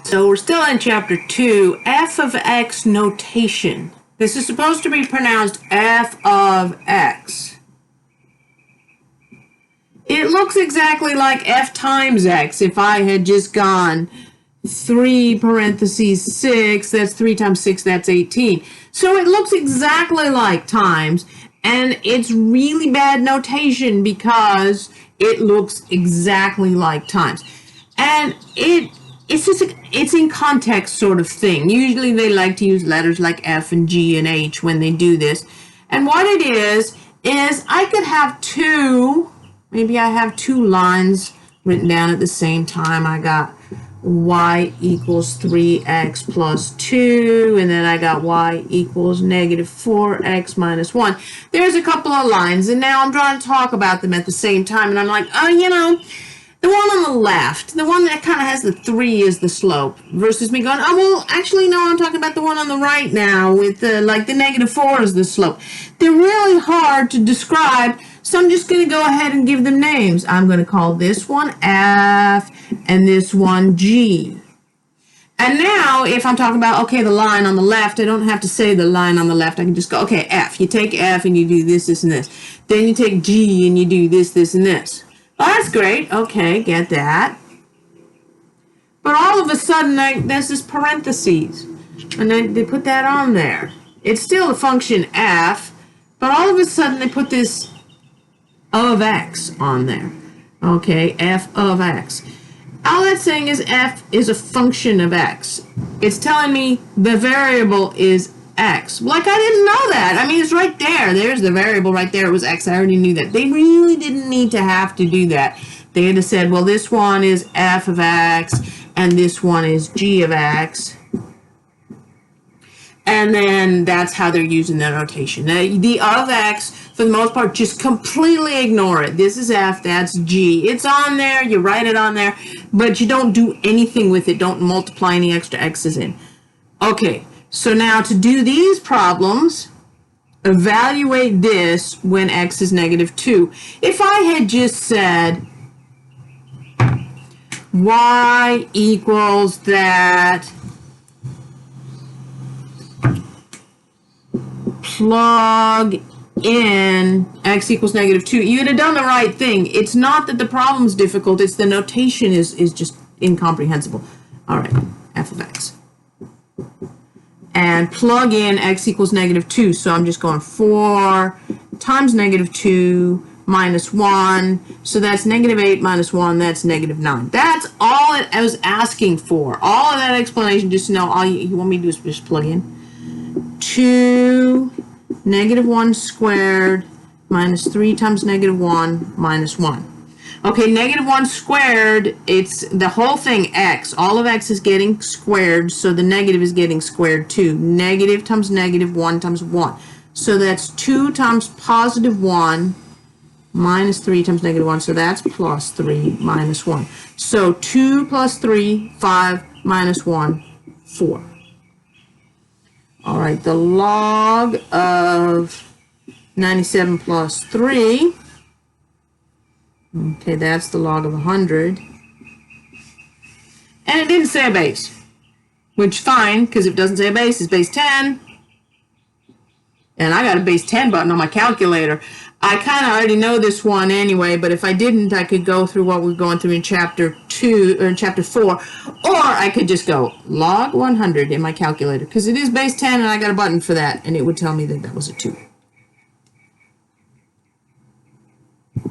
So we're still in chapter 2, f of x notation. This is supposed to be pronounced f of x. It looks exactly like f times x if I had just gone 3 parentheses 6, that's 3 times 6, that's 18. So it looks exactly like times, and it's really bad notation because it looks exactly like times. And it's in context sort of thing. Usually they like to use letters like F and G and H when they do this. And what it is I could have maybe I have two lines written down at the same time. I got y equals 3x plus 2, and then I got y equals negative 4x minus 1. There's a couple of lines, and now I'm trying to talk about them at the same time, and I'm like, the one on the left, the one that kind of has the 3 is the slope, versus me going, oh, well, actually, no, I'm talking about the one on the right now with the negative 4 is the slope. They're really hard to describe, so I'm just going to go ahead and give them names. I'm going to call this one F and this one G. And now, if I'm talking about, okay, the line on the left, I don't have to say the line on the left. I can just go, okay, F. You take F and you do this, this, and this. Then you take G and you do this, this, and this. Oh, that's great. Okay, get that. But all of a sudden, there's this parentheses. And then they put that on there. It's still a function f, but all of a sudden they put this of x on there. Okay, f of x. All that's saying is f is a function of x. It's telling me the variable is x. Like, I didn't know that. I mean, it's right there. There's the variable right there. It was x. I already knew that. They really didn't need to have to do that. They had to said, well, this one is f of x, and this one is g of x. And then that's how they're using the notation. The of x, for the most part, just completely ignore it. This is f, that's g. It's on there. You write it on there, but you don't do anything with it. Don't multiply any extra x's in. Okay. So now to do these problems, evaluate this when x is negative 2. If I had just said y equals that plug in x equals negative 2, you would have done the right thing. It's not that the problem's difficult, it's the notation is just incomprehensible. All right, f of x. And plug in x equals negative 2. So I'm just going 4 times negative 2 minus 1. So that's negative 8 minus 1. That's negative 9. That's all I was asking for. All of that explanation, just to know, all you want me to do is just plug in. 2 negative 1 squared minus 3 times negative 1 minus 1. Okay, negative 1 squared, it's the whole thing x. All of x is getting squared, so the negative is getting squared too. Negative times negative, 1 times 1. So that's 2 times positive 1 minus 3 times negative 1. So that's plus 3 minus 1. So 2 plus 3, 5 minus 1, 4. All right, the log of 97 plus 3. Okay, that's the log of 100. And it didn't say a base, which fine, because if it doesn't say a base, it's base 10. And I got a base 10 button on my calculator. I kind of already know this one anyway, but if I didn't, I could go through what we're going through in chapter 2 or in chapter 4, or I could just go log 100 in my calculator, because it is base 10 and I got a button for that, and it would tell me that that was a 2.